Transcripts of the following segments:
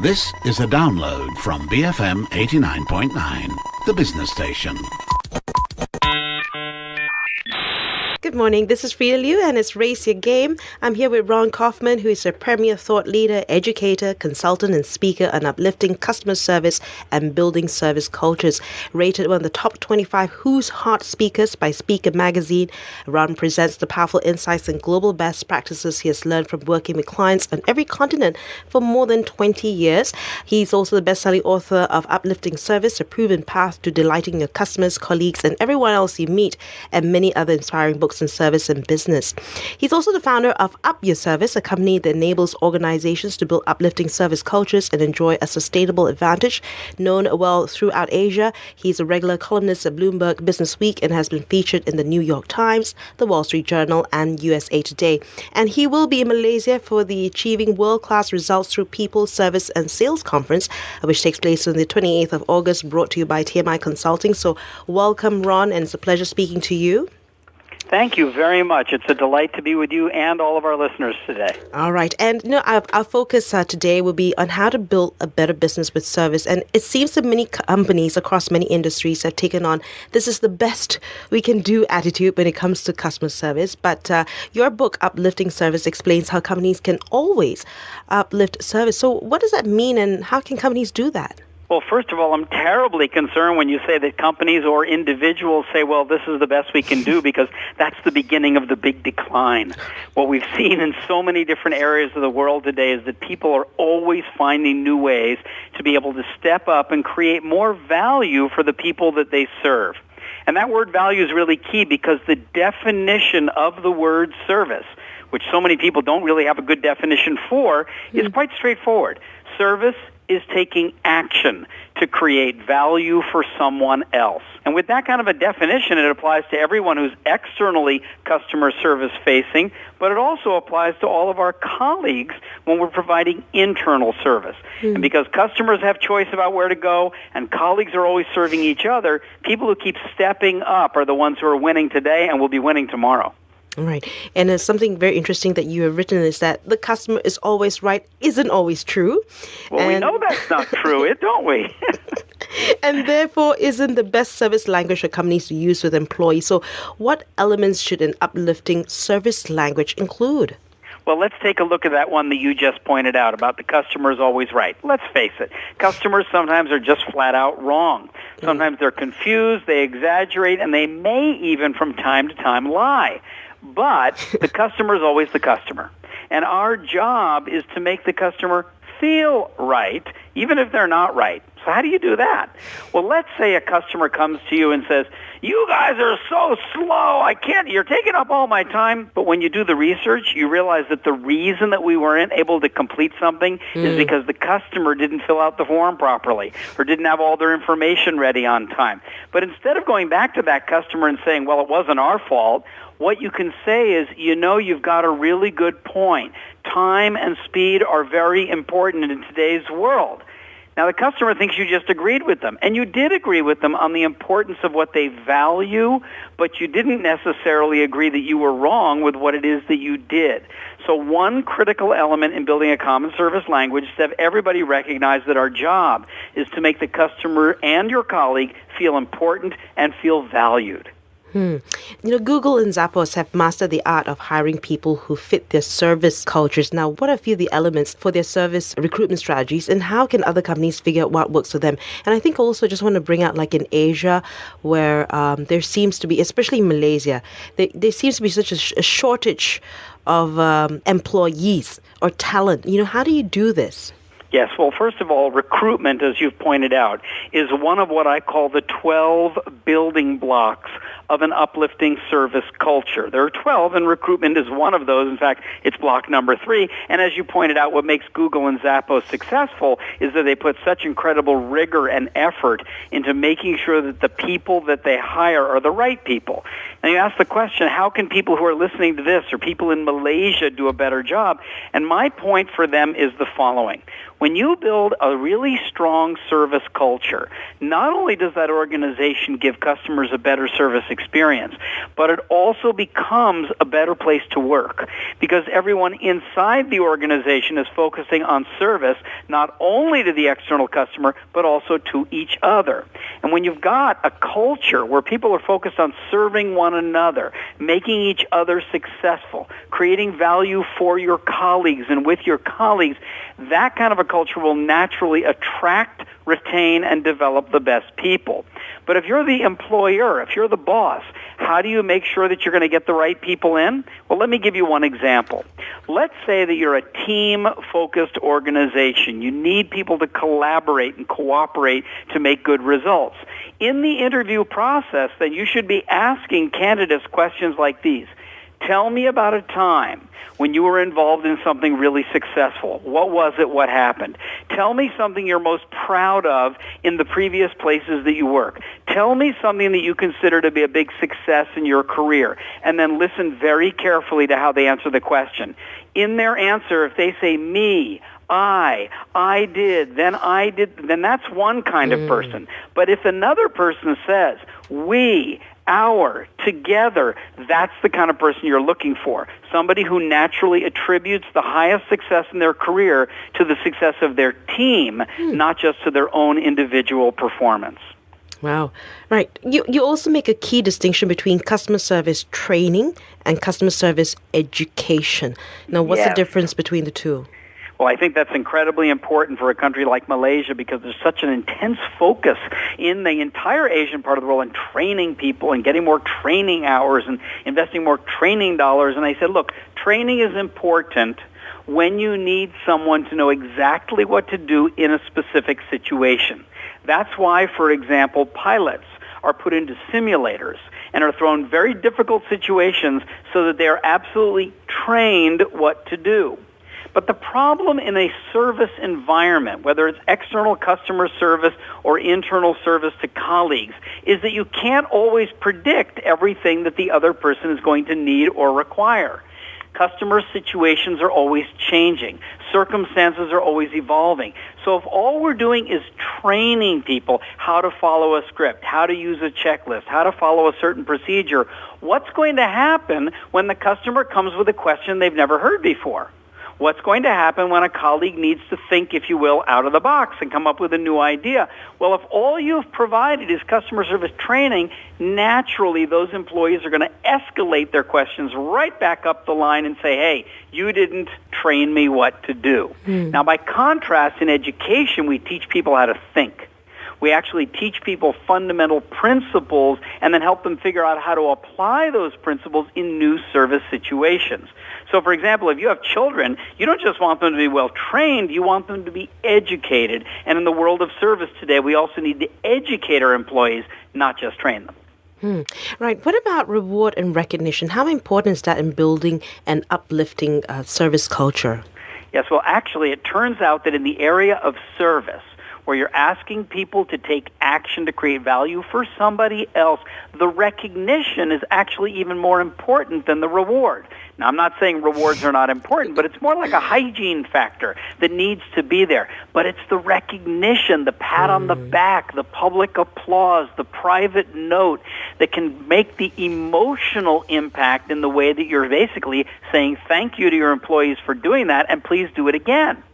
This is a download from BFM 89.9, the business station. Good morning, this is Frida Liu and it's Raise Your Game. I'm here with Ron Kaufman, who is a premier thought leader, educator, consultant and speaker on uplifting customer service and building service cultures. Rated one of the top 25 Who's Hot Speakers by Speaker Magazine, Ron presents the powerful insights and global best practices he has learned from working with clients on every continent for more than 20 years. He's also the best-selling author of Uplifting Service, a proven path to delighting your customers, colleagues and everyone else you meet, and many other inspiring books in service and business. He's also the founder of Up Your Service, a company that enables organizations to build uplifting service cultures and enjoy a sustainable advantage. Known well throughout Asia, he's a regular columnist at Bloomberg Business Week and has been featured in the New York Times, the Wall Street Journal and USA Today. And he will be in Malaysia for the Achieving World-Class Results Through People, Service and Sales Conference, which takes place on the 28th of August, brought to you by TMI Consulting. So welcome, Ron, and it's a pleasure speaking to you. Thank you very much. It's a delight to be with you and all of our listeners today. All right. And our focus today will be on how to build a better business with service. And it seems that many companies across many industries have taken on this is the best we can do attitude when it comes to customer service. But your book, Uplifting Service, explains how companies can always uplift service. So what does that mean and how can companies do that? Well, first of all, I'm terribly concerned when you say that companies or individuals say, well, this is the best we can do, because that's the beginning of the big decline. What we've seen in so many different areas of the world today is that people are always finding new ways to be able to step up and create more value for the people that they serve. And that word value is really key because the definition of the word service, which so many people don't really have a good definition for, is quite straightforward. Service is taking action to create value for someone else. And with that kind of a definition, it applies to everyone who's externally customer service facing, but it also applies to all of our colleagues when we're providing internal service. And because customers have choice about where to go and colleagues are always serving each other, people who keep stepping up are the ones who are winning today and will be winning tomorrow. Right. And something very interesting that you have written is that the customer is always right isn't always true. Well, we know that's not true, don't we? And therefore isn't the best service language for companies to use with employees. So what elements should an uplifting service language include? Well, let's take a look at that one that you just pointed out about the customer is always right. Let's face it, customers sometimes are just flat out wrong. Sometimes they're confused, they exaggerate, and they may even from time to time lie. But the customer is always the customer. And our job is to make the customer feel right, even if they're not right. So how do you do that? Well, let's say a customer comes to you and says, you guys are so slow, you're taking up all my time. But when you do the research, you realize that the reason that we weren't able to complete something is because the customer didn't fill out the form properly or didn't have all their information ready on time. But instead of going back to that customer and saying, well, it wasn't our fault, what you can say is, you've got a really good point. Time and speed are very important in today's world. Now, the customer thinks you just agreed with them, and you did agree with them on the importance of what they value, but you didn't necessarily agree that you were wrong with what it is that you did. So one critical element in building a common service language is to have everybody recognize that our job is to make the customer and your colleague feel important and feel valued. Google and Zappos have mastered the art of hiring people who fit their service cultures. Now, what are a few of the elements for their service recruitment strategies, and how can other companies figure out what works for them? And I think also just want to bring out, like in Asia, where there seems to be, especially in Malaysia, there seems to be such a shortage of employees or talent. How do you do this? Yes, well, first of all, recruitment, as you've pointed out, is one of what I call the 12 building blocks of an uplifting service culture. There are 12, and recruitment is one of those. In fact, it's block number 3. And as you pointed out, what makes Google and Zappos successful is that they put such incredible rigor and effort into making sure that the people that they hire are the right people. And you ask the question, how can people who are listening to this or people in Malaysia do a better job? And my point for them is the following. When you build a really strong service culture, not only does that organization give customers a better service experience. But it also becomes a better place to work because everyone inside the organization is focusing on service, not only to the external customer, but also to each other. And when you've got a culture where people are focused on serving one another, making each other successful, creating value for your colleagues and with your colleagues, that kind of a culture will naturally attract, retain, and develop the best people. But if you're the employer, if you're the boss, how do you make sure that you're going to get the right people in? Well, let me give you one example. Let's say that you're a team-focused organization. You need people to collaborate and cooperate to make good results. In the interview process, then you should be asking candidates questions like these. Tell me about a time when you were involved in something really successful. What was it? What happened? Tell me something you're most proud of in the previous places that you work. Tell me something that you consider to be a big success in your career. And then listen very carefully to how they answer the question. In their answer, if they say me, I did, then that's one kind of person. But if another person says we, our, together, that's the kind of person you're looking for. Somebody who naturally attributes the highest success in their career to the success of their team, not just to their own individual performance. Wow. Right. You also make a key distinction between customer service training and customer service education. Now, what's the difference between the two? Well, I think that's incredibly important for a country like Malaysia because there's such an intense focus in the entire Asian part of the world on training people and getting more training hours and investing more training dollars. And I said, look, training is important when you need someone to know exactly what to do in a specific situation. That's why, for example, pilots are put into simulators and are thrown very difficult situations so that they are absolutely trained what to do. But the problem in a service environment, whether it's external customer service or internal service to colleagues, is that you can't always predict everything that the other person is going to need or require. Customer situations are always changing. Circumstances are always evolving. So if all we're doing is training people how to follow a script, how to use a checklist, how to follow a certain procedure, what's going to happen when the customer comes with a question they've never heard before? What's going to happen when a colleague needs to think, if you will, out of the box and come up with a new idea? Well, if all you've provided is customer service training, naturally those employees are going to escalate their questions right back up the line and say, hey, you didn't train me what to do. Now, by contrast, in education, we teach people how to think. We actually teach people fundamental principles and then help them figure out how to apply those principles in new service situations. So, for example, if you have children, you don't just want them to be well trained, you want them to be educated. And in the world of service today, we also need to educate our employees, not just train them. Right. What about reward and recognition? How important is that in building an uplifting service culture? Yes, well, actually, it turns out that in the area of service, where you're asking people to take action to create value for somebody else, the recognition is actually even more important than the reward. Now, I'm not saying rewards are not important, but it's more like a hygiene factor that needs to be there. But it's the recognition, the pat on the back, the public applause, the private note that can make the emotional impact in the way that you're basically saying thank you to your employees for doing that and please do it again.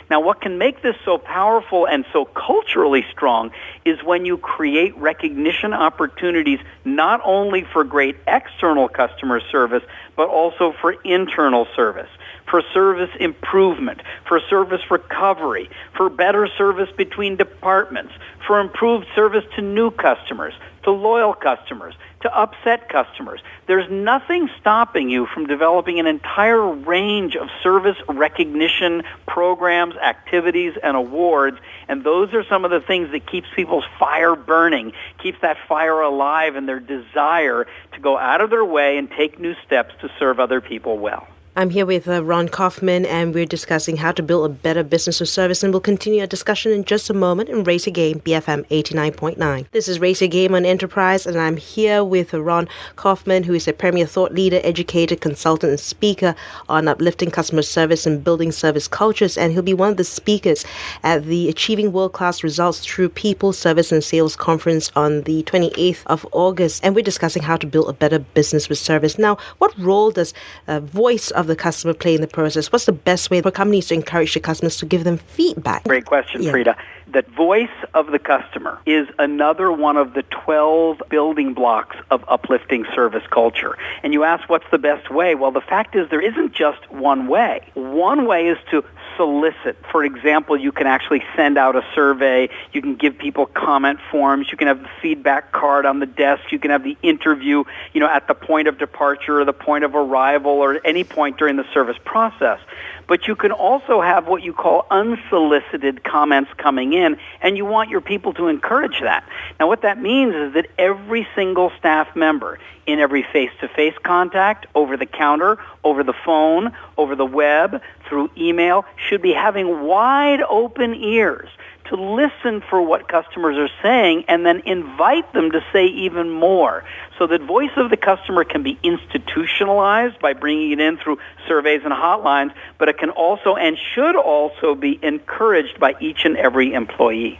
Now, what can make this so powerful and so culturally strong is when you create recognition opportunities not only for great external customer service, but also for internal service, for service improvement, for service recovery, for better service between departments, for improved service to new customers, to loyal customers, to upset customers. There's nothing stopping you from developing an entire range of service recognition programs, activities, and awards, and those are some of the things that keeps people's fire burning, keeps that fire alive and their desire to go out of their way and take new steps to serve other people well. I'm here with Ron Kaufman, and we're discussing how to build a better business or service, and we'll continue our discussion in just a moment in Race Your Game, BFM 89.9. This is Race Your Game on Enterprise, and I'm here with Ron Kaufman, who is a premier thought leader, educator, consultant, and speaker on uplifting customer service and building service cultures, and he'll be one of the speakers at the Achieving World-Class Results Through People, Service, and Sales Conference on the 28th of August, and we're discussing how to build a better business with service. Now, what role does voice of the customer play in the process? What's the best way for companies to encourage the customers to give them feedback? Great question, Frida. The voice of the customer is another one of the 12 building blocks of uplifting service culture. And you ask, what's the best way? Well, the fact is there isn't just one way. One way is to solicit. For example, you can actually send out a survey. You can give people comment forms. You can have the feedback card on the desk. You can have the interview, at the point of departure or the point of arrival or any point during the service process. But you can also have what you call unsolicited comments coming in, and you want your people to encourage that. Now, what that means is that every single staff member in every face-to-face contact, over the counter, over the phone, over the web, through email, should be having wide open ears to listen for what customers are saying and then invite them to say even more. So that voice of the customer can be institutionalized by bringing it in through surveys and hotlines, but it can also and should also be encouraged by each and every employee.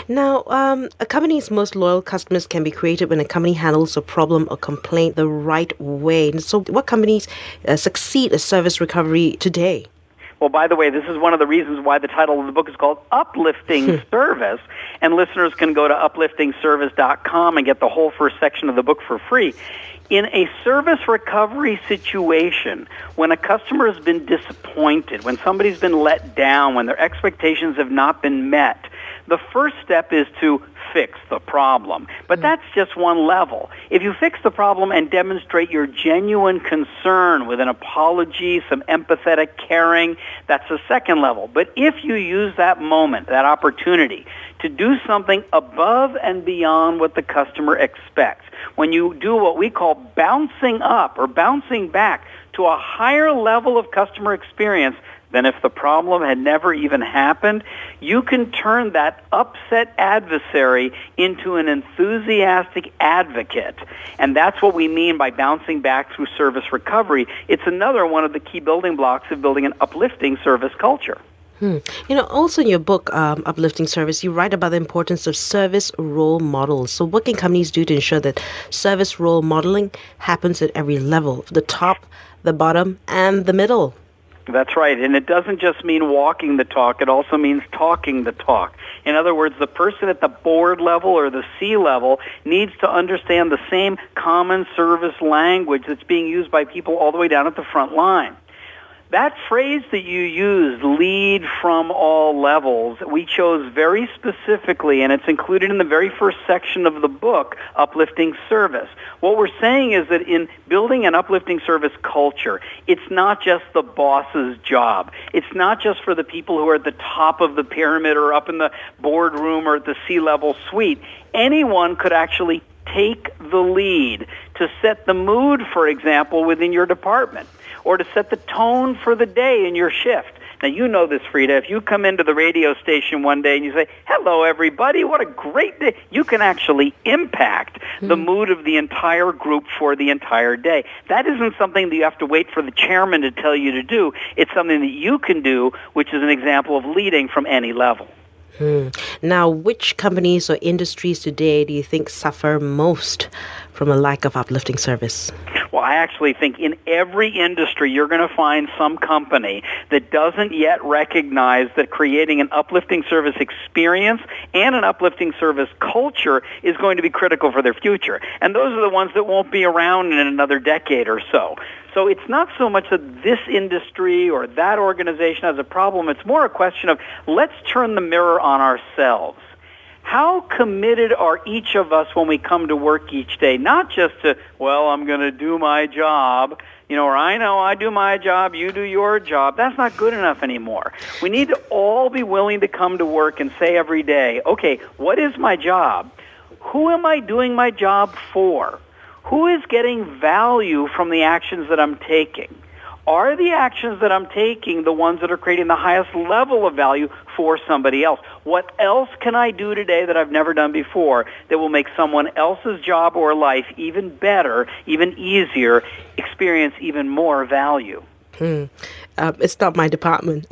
Now, a company's most loyal customers can be created when a company handles a problem or complaint the right way. So what companies succeed at service recovery today? Well, by the way, this is one of the reasons why the title of the book is called Uplifting Service, and listeners can go to upliftingservice.com and get the whole first section of the book for free. In a service recovery situation, when a customer has been disappointed, when somebody's been let down, when their expectations have not been met, the first step is to fix the problem. But that's just one level. If you fix the problem and demonstrate your genuine concern with an apology, some empathetic caring, that's the second level. But if you use that moment, that opportunity, to do something above and beyond what the customer expects, when you do what we call bouncing up or bouncing back to a higher level of customer experience than if the problem had never even happened, you can turn that upset adversary into an enthusiastic advocate. And that's what we mean by bouncing back through service recovery. It's another one of the key building blocks of building an uplifting service culture. Also in your book, Uplifting Service, you write about the importance of service role models. So what can companies do to ensure that service role modeling happens at every level, the top, the bottom, and the middle? That's right, and it doesn't just mean walking the talk, it also means talking the talk. In other words, the person at the board level or the C level needs to understand the same common service language that's being used by people all the way down at the front line. That phrase that you used, lead from all levels, we chose very specifically, and it's included in the very first section of the book, Uplifting Service. What we're saying is that in building an uplifting service culture, it's not just the boss's job. It's not just for the people who are at the top of the pyramid or up in the boardroom or at the C-level suite. Anyone could actually take the lead to set the mood, for example, within your department, or to set the tone for the day in your shift. Now, you know this, Frida. If you come into the radio station one day and you say, hello, everybody, what a great day, you can actually impact the mood of the entire group for the entire day. That isn't something that you have to wait for the chairman to tell you to do. It's something that you can do, which is an example of leading from any level. Now, which companies or industries today do you think suffer most from a lack of uplifting service? Well, I actually think in every industry you're going to find some company that doesn't yet recognize that creating an uplifting service experience and an uplifting service culture is going to be critical for their future. And those are the ones that won't be around in another decade or so. So it's not so much that this industry or that organization has a problem. It's more a question of let's turn the mirror on ourselves. How committed are each of us when we come to work each day? Not just to, well, I'm going to do my job, or I know I do my job, you do your job. That's not good enough anymore. We need to all be willing to come to work and say every day, okay, what is my job? Who am I doing my job for? Who is getting value from the actions that I'm taking? Are the actions that I'm taking the ones that are creating the highest level of value for somebody else? What else can I do today that I've never done before that will make someone else's job or life even better, even easier, experience even more value? It's not my department.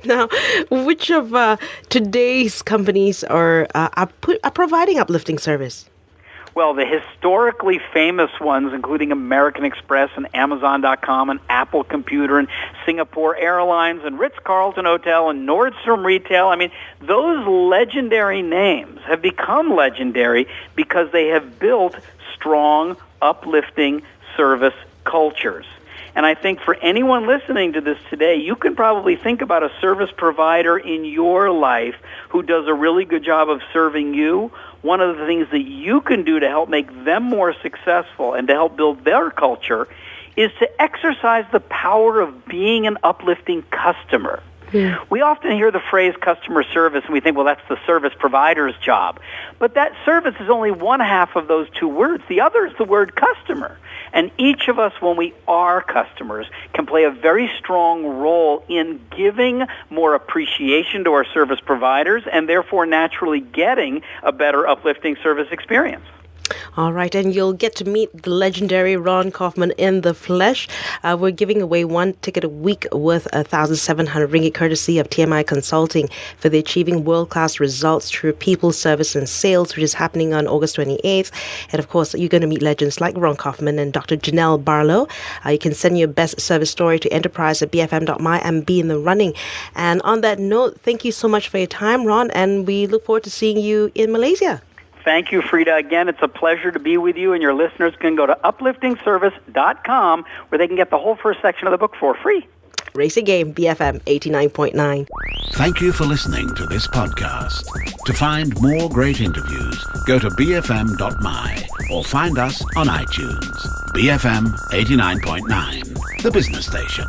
Now, which of today's companies are providing uplifting service? Well, the historically famous ones, including American Express and Amazon.com and Apple Computer and Singapore Airlines and Ritz-Carlton Hotel and Nordstrom Retail, I mean, those legendary names have become legendary because they have built strong, uplifting service cultures. And I think for anyone listening to this today, you can probably think about a service provider in your life who does a really good job of serving you. One of the things that you can do to help make them more successful and to help build their culture is to exercise the power of being an uplifting customer. Yeah. We often hear the phrase customer service and we think, well, that's the service provider's job. But that service is only one half of those two words. The other is the word customer. And each of us, when we are customers, can play a very strong role in giving more appreciation to our service providers and therefore naturally getting a better uplifting service experience. All right, and you'll get to meet the legendary Ron Kaufman in the flesh. We're giving away one ticket a week worth 1,700 ringgit courtesy of TMI Consulting for the Achieving World-Class Results Through People, Service and Sales, which is happening on August 28th. And of course, you're going to meet legends like Ron Kaufman and Dr. Janelle Barlow. You can send your best service story to enterprise@bfm.my and be in the running. And on that note, thank you so much for your time, Ron, and we look forward to seeing you in Malaysia. Thank you, Frida. Again, it's a pleasure to be with you, and your listeners can go to upliftingservice.com where they can get the whole first section of the book for free. Race Your Game, BFM 89.9. Thank you for listening to this podcast. To find more great interviews, go to bfm.my or find us on iTunes. BFM 89.9, the business station.